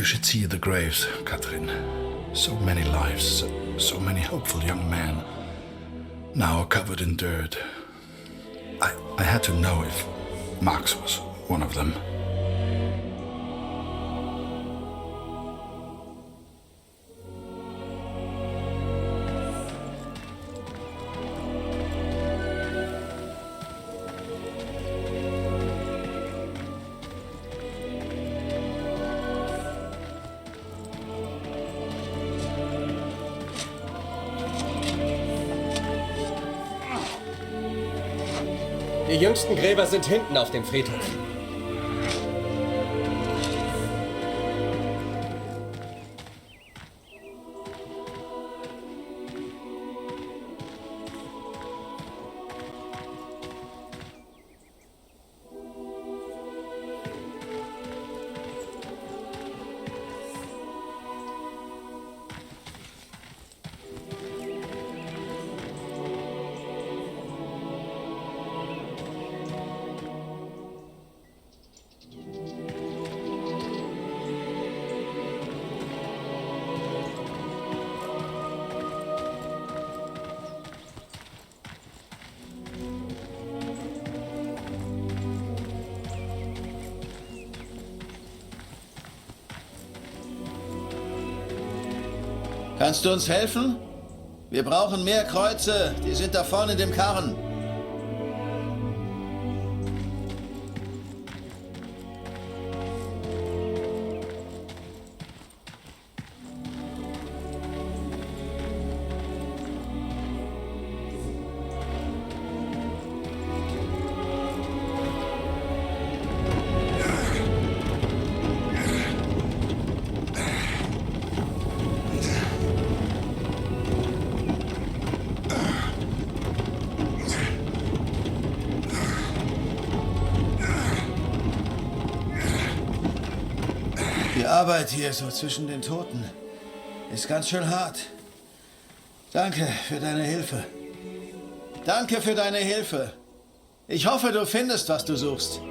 You should see the graves, Catherine. So many lives, so many hopeful young men, now covered in dirt. I had to know if Max was one of them. Die jüngsten Gräber sind hinten auf dem Friedhof. Kannst du uns helfen? Wir brauchen mehr Kreuze. Die sind da vorne in dem Karren. Die Arbeit hier so zwischen den Toten ist ganz schön hart. Danke für deine Hilfe. Danke für deine Hilfe. Ich hoffe, du findest, was du suchst.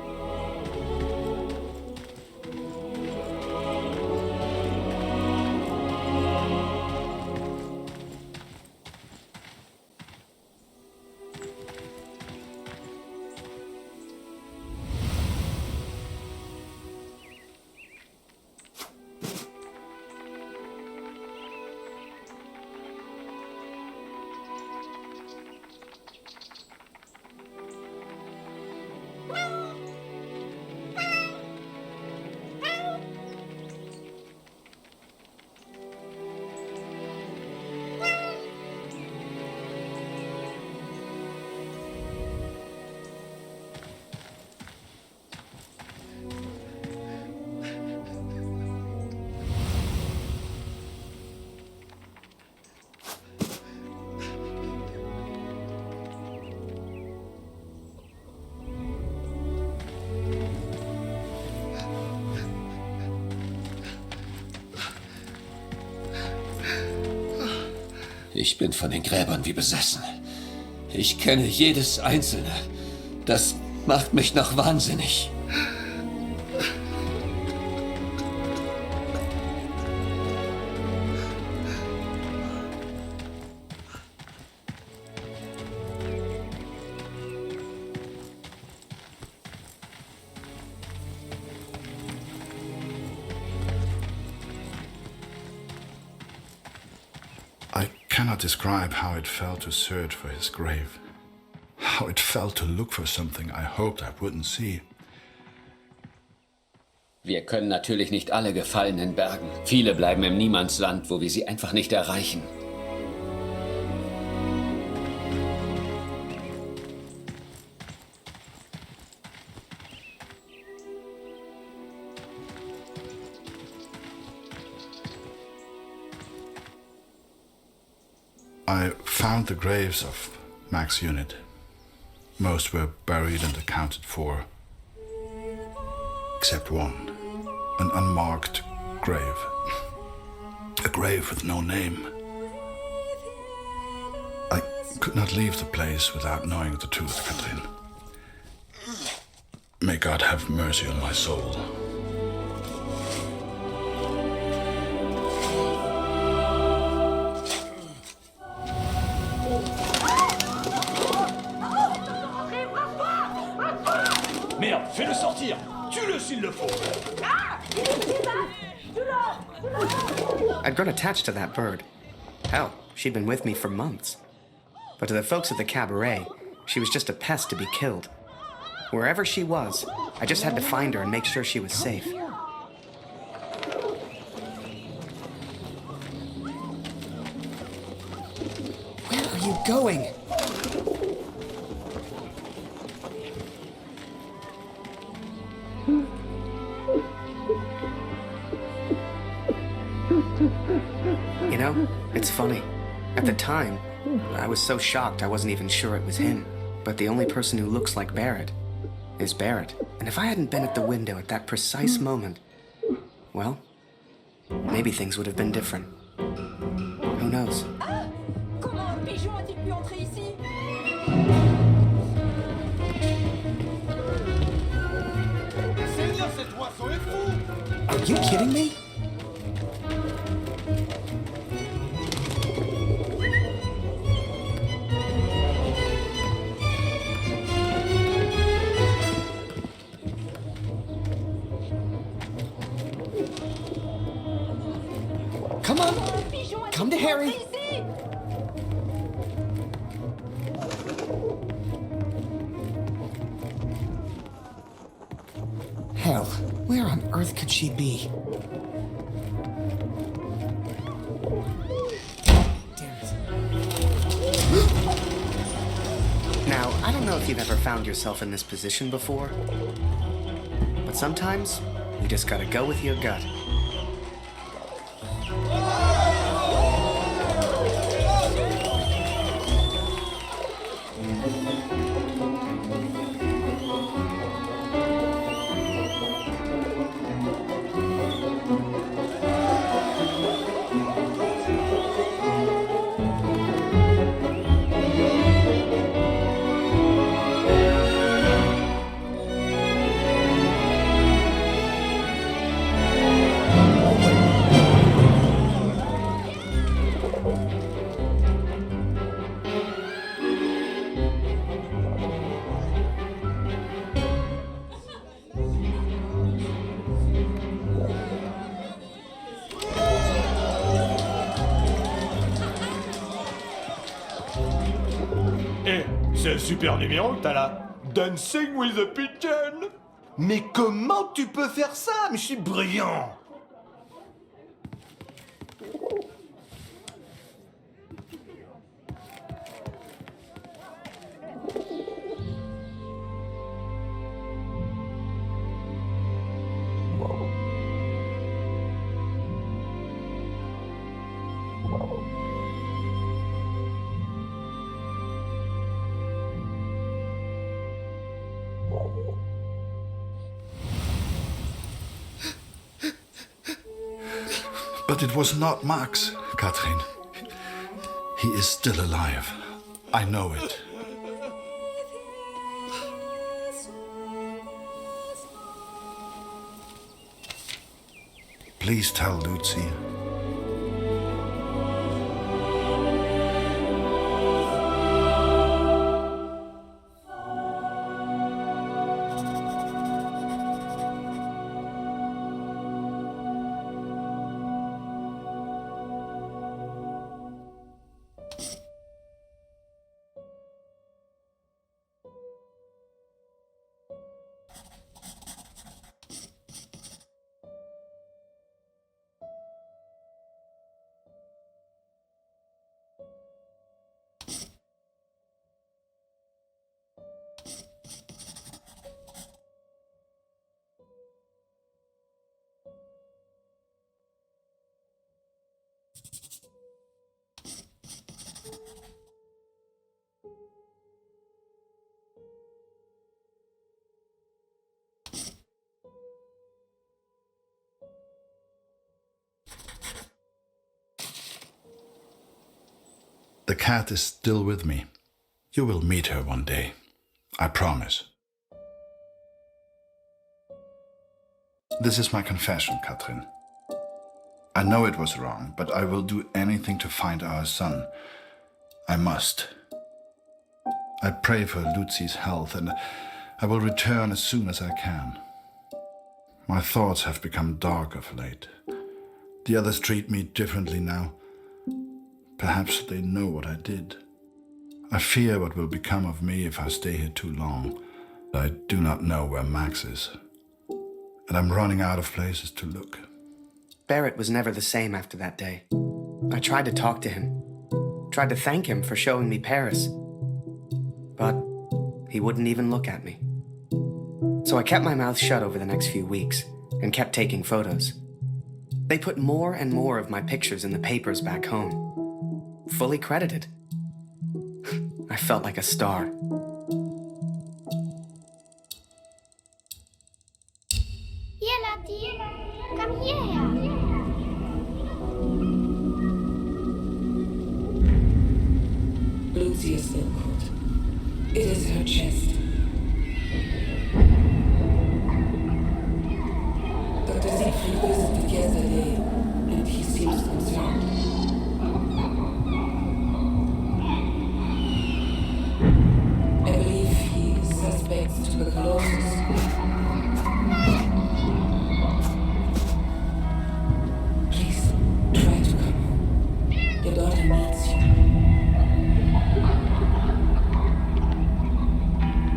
Ich bin von den Gräbern wie besessen. Ich kenne jedes einzelne. Das macht mich noch wahnsinnig. I cannot describe how it felt to search for his grave. How it felt to look for something I hoped I wouldn't see. Wir können natürlich nicht alle Gefallenen bergen. Viele bleiben im Niemandsland, wo wir sie einfach nicht erreichen. I found the graves of Mac's unit. Most were buried and accounted for, except one, an unmarked grave. A grave with no name. I could not leave the place without knowing the truth, Catherine. May God have mercy on my soul. mentir. Tue-le s'il le faut. I'd grown attached to that bird. Hell, she'd been with me for months. But to the folks at the cabaret, she was just a pest to be killed. Wherever she was, I just had to find her and make sure she was safe. Where are you going? You know, it's funny. At the time, I was so shocked I wasn't even sure it was him. But the only person who looks like Barrett is Barrett. And if I hadn't been at the window at that precise moment, well, maybe things would have been different. Who knows? Ah! Comment un pigeon a-t-il pu entrer ici? Seigneur, cet oiseau est fou. Are you kidding me? Come on, come to Harry. Hell, where on earth could she be? Damn it. Now, I don't know if you've ever found yourself in this position before, but sometimes you just gotta go with your gut. C'est un super numéro que t'as là. Dancing with the Pigeon. Mais comment tu peux faire ça? Mais je suis brillant. But it was not Max, Catherine. He is still alive. I know it. Please tell Lucy. The cat is still with me. You will meet her one day. I promise. This is my confession, Catherine. I know it was wrong, but I will do anything to find our son. I must. I pray for Lucy's health, and I will return as soon as I can. My thoughts have become dark of late. The others treat me differently now. Perhaps they know what I did. I fear what will become of me if I stay here too long. I do not know where Max is. And I'm running out of places to look. Barrett was never the same after that day. I tried to talk to him. Tried to thank him for showing me Paris. But he wouldn't even look at me. So I kept my mouth shut over the next few weeks and kept taking photos. They put more and more of my pictures in the papers back home. Fully credited. I felt like a star. Here, Lottie. Come here. Lucia's input. It is her chest. Dr. Siegfried visited yesterday, and he seems concerned. I believe he suspects tuberculosis. Please, try to come home. Your daughter needs you.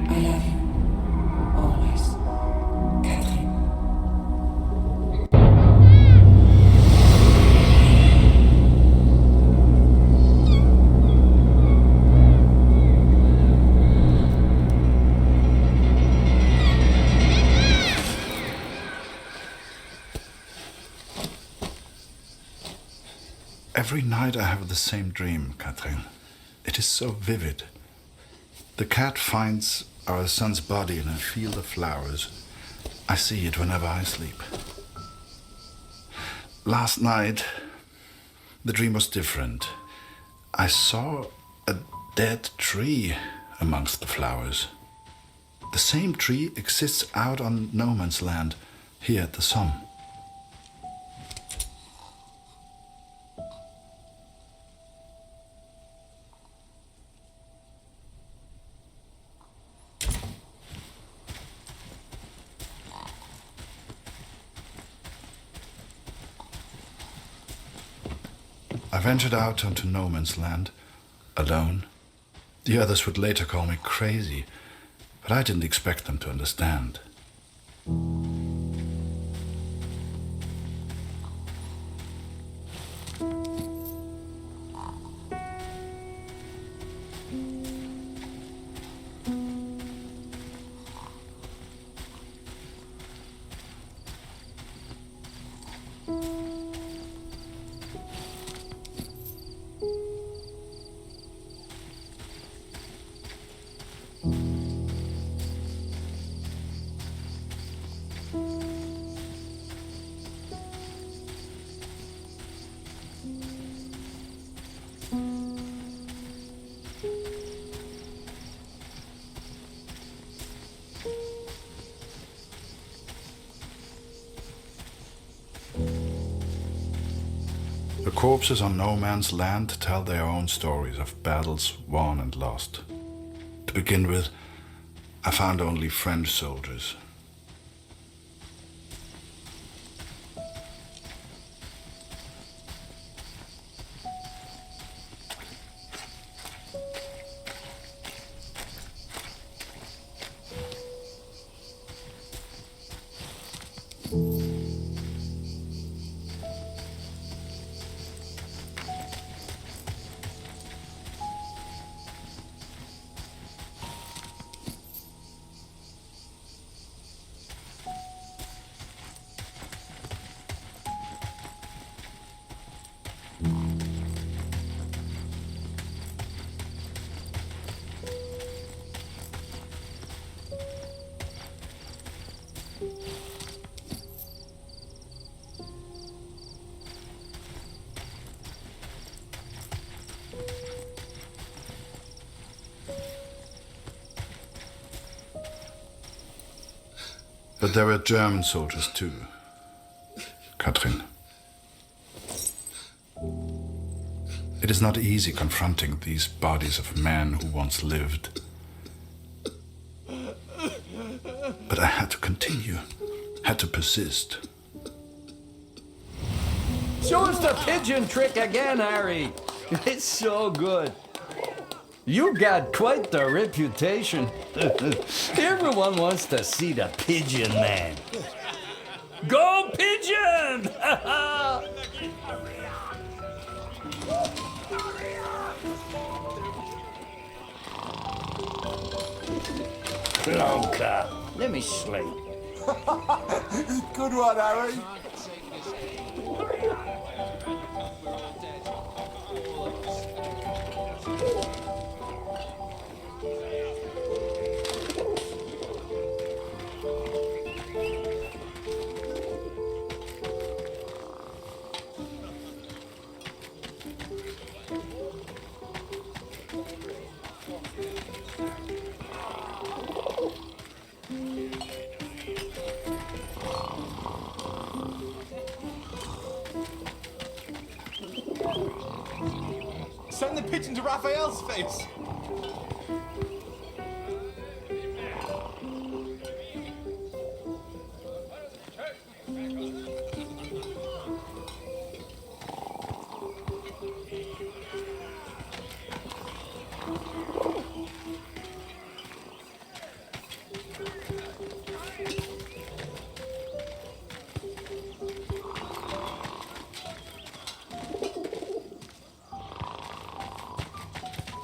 I love you. Always. Catherine. Every night I have the same dream, Catherine. It is so vivid. The cat finds our son's body in a field of flowers. I see it whenever I sleep. Last night, the dream was different. I saw a dead tree amongst the flowers. The same tree exists out on no man's land, here at the Somme. I ventured out onto no man's land, alone. The others would later call me crazy, but I didn't expect them to understand. The corpses on no man's land tell their own stories of battles won and lost. To begin with, I found only French soldiers. But there were German soldiers too, Catherine. It is not easy confronting these bodies of men who once lived. But I had to continue. had to persist. Show us the pigeon trick again, Harry. It's so good. You got quite the reputation. Everyone wants to see the pigeon man. Go pigeon! Blanca, let me sleep. Good one, Harry. Send the pigeon to Raphael's face.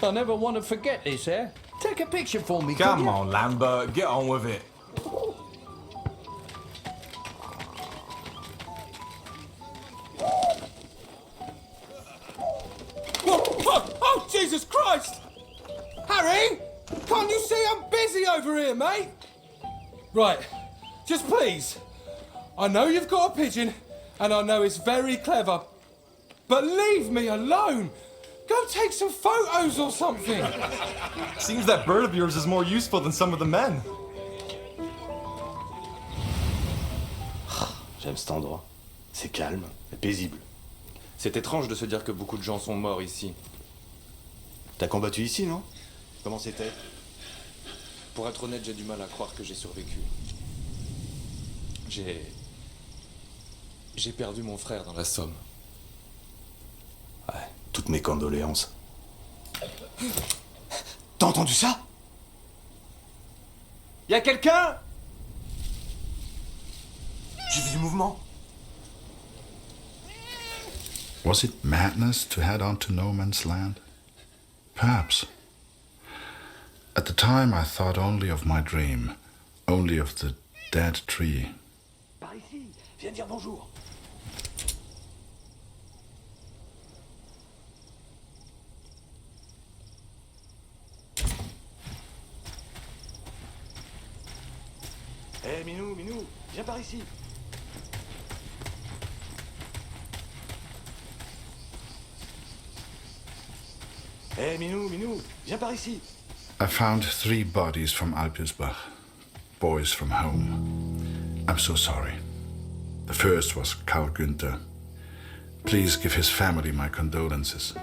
I never want to forget this, eh? Take a picture for me, Come could you? on, Lambert, get on with it. Oh, Jesus Christ! Harry! Can't you see I'm busy over here, mate? Right, just please. I know you've got a pigeon, and I know it's very clever, but leave me alone. Go take some photos or something. Seems that bird of yours is more useful than some of the men. J'aime cet endroit. C'est calme et paisible. C'est étrange de se dire que beaucoup de gens sont morts ici. T'as combattu ici, non? Comment c'était? Pour être honnête, j'ai du mal à croire que j'ai survécu. J'ai perdu mon frère dans la Somme. Ouais, toutes mes condoléances. T'as entendu ça? Y a quelqu'un? J'ai vu du mouvement. Was it madness to head on to no man's land? Perhaps. At the time I thought only of my dream, only of the dead tree. Par ici, viens dire bonjour. Hé, Minou, viens par ici. Hé, Minou, viens par ici. I found 3 bodies from Alpirsbach, boys from home. I'm so sorry. The first was Karl Günther. Please give his family my condolences.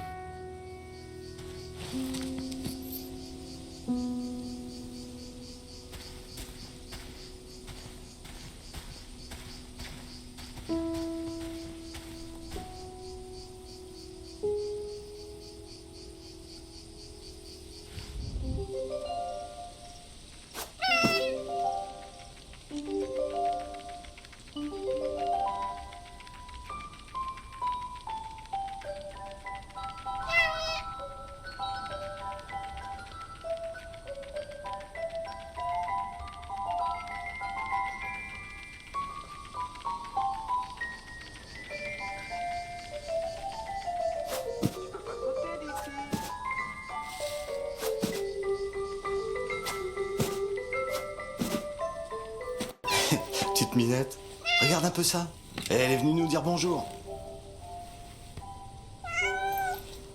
Petite minette, regarde un peu ça. Elle est venue nous dire bonjour.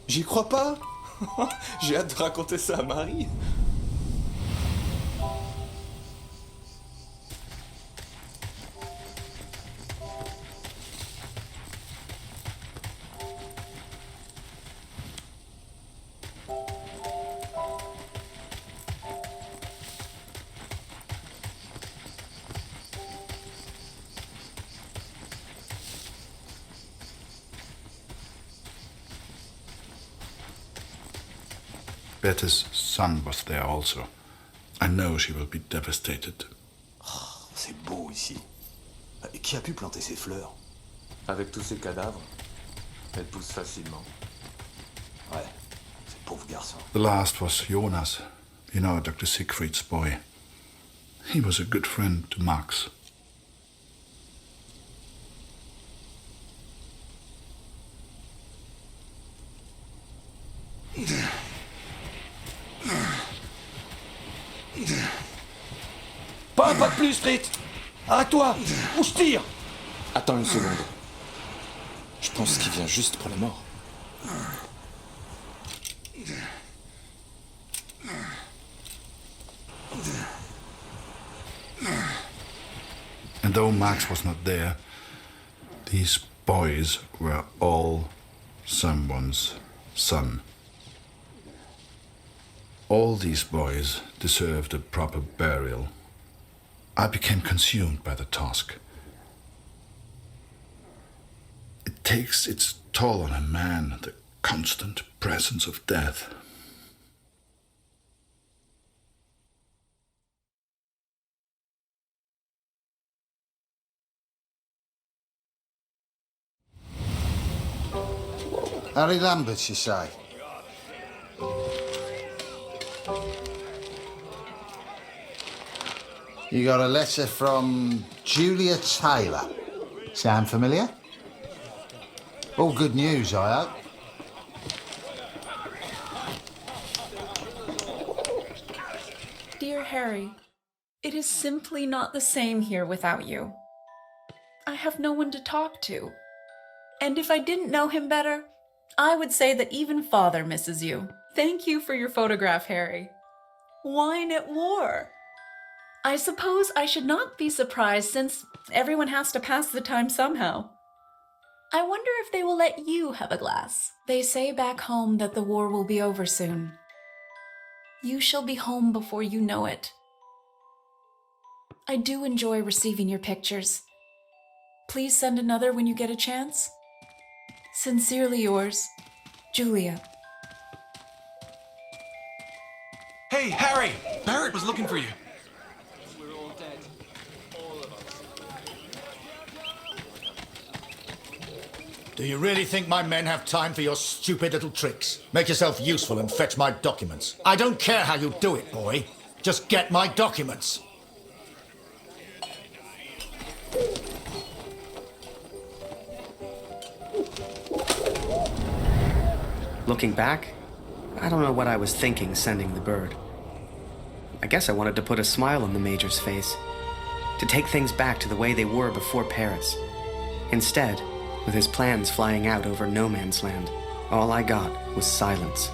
J'y crois pas. J'ai hâte de raconter ça à Marie. Bette's son was there also. I know she will be devastated. Oh, c'est beau ici. Et qui a pu planter ces fleurs? Avec tous ces cadavres, elles poussent facilement. Ouais, c'est pauvre garçon. The last was Jonas, you know, Dr. Siegfried's boy. He was a good friend to Max. Pas un pas de plus, Fritz. Arrête-toi, ou je tire. Attends une seconde. Je pense qu'il vient juste pour la mort. And though Max was not there, these boys were all someone's son. All these boys deserved a proper burial. I became consumed by the task. It takes its toll on a man, the constant presence of death. Harry Lambert, you say? You got a letter from Julia Taylor. Sound familiar? All good news, I hope. Dear Harry, it is simply not the same here without you. I have no one to talk to. And if I didn't know him better, I would say that even Father misses you. Thank you for your photograph, Harry. Wine at war. I suppose I should not be surprised since everyone has to pass the time somehow. I wonder if they will let you have a glass. They say back home that the war will be over soon. You shall be home before you know it. I do enjoy receiving your pictures. Please send another when you get a chance. Sincerely yours, Julia. Hey, Harry! Barrett was looking for you. We're all dead. All of us. Do you really think my men have time for your stupid little tricks? Make yourself useful and fetch my documents. I don't care how you do it, boy. Just get my documents. Looking back, I don't know what I was thinking sending the bird. I guess I wanted to put a smile on the Major's face, to take things back to the way they were before Paris. Instead, with his plans flying out over no man's land, all I got was silence.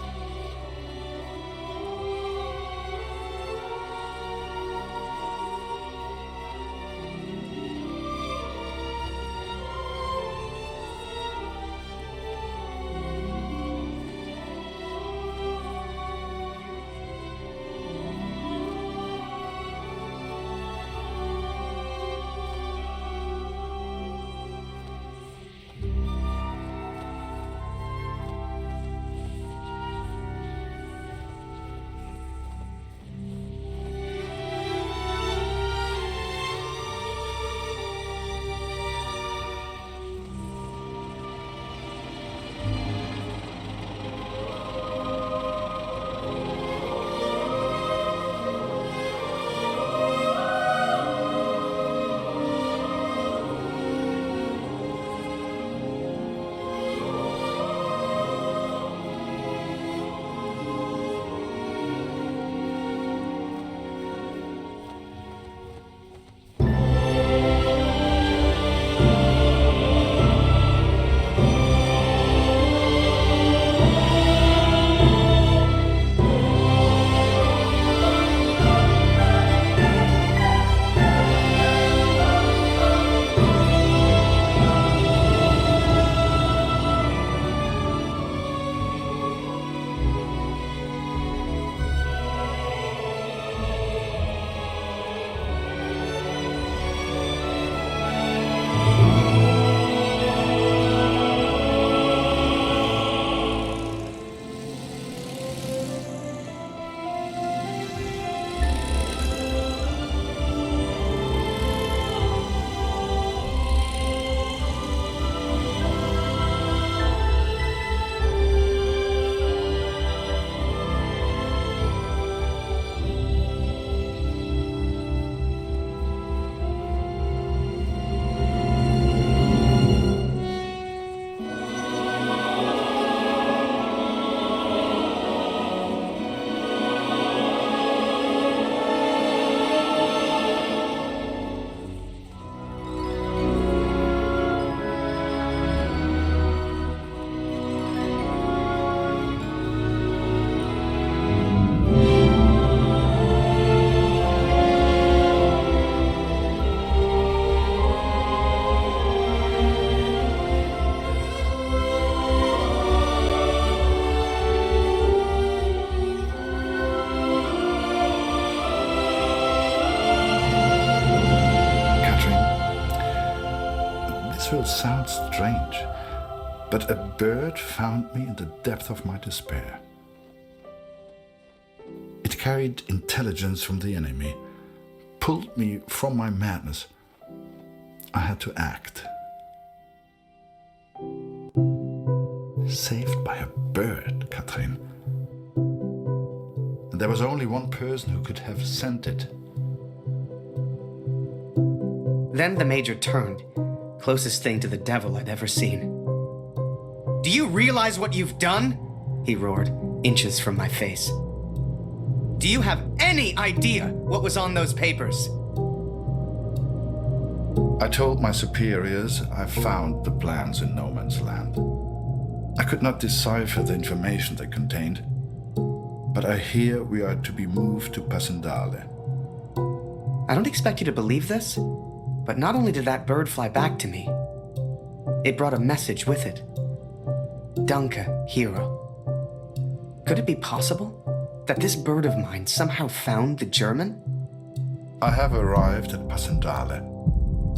But a bird found me in the depth of my despair. It carried intelligence from the enemy, pulled me from my madness. I had to act. Saved by a bird, Katrin. And there was only one person who could have sent it. Then the Major turned, closest thing to the devil I'd ever seen. Do you realize what you've done? He roared, inches from my face. Do you have any idea what was on those papers? I told my superiors I found the plans in no man's land. I could not decipher the information they contained, but I hear we are to be moved to Passendale. I don't expect you to believe this, but not only did that bird fly back to me, it brought a message with it. Danke, hero. Could it be possible that this bird of mine somehow found the German? I have arrived at Passendale.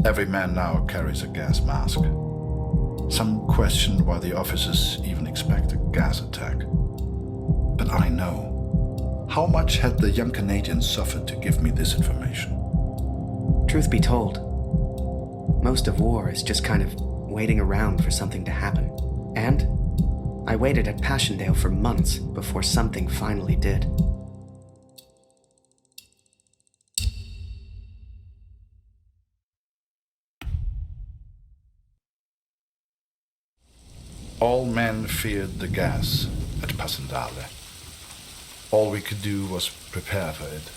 Every man now carries a gas mask. Some question why the officers even expect a gas attack. But I know. How much had the young Canadian suffered to give me this information? Truth be told, most of war is just kind of waiting around for something to happen. And I waited at Passchendaele for months before something finally did. All men feared the gas at Passendale. All we could do was prepare for it.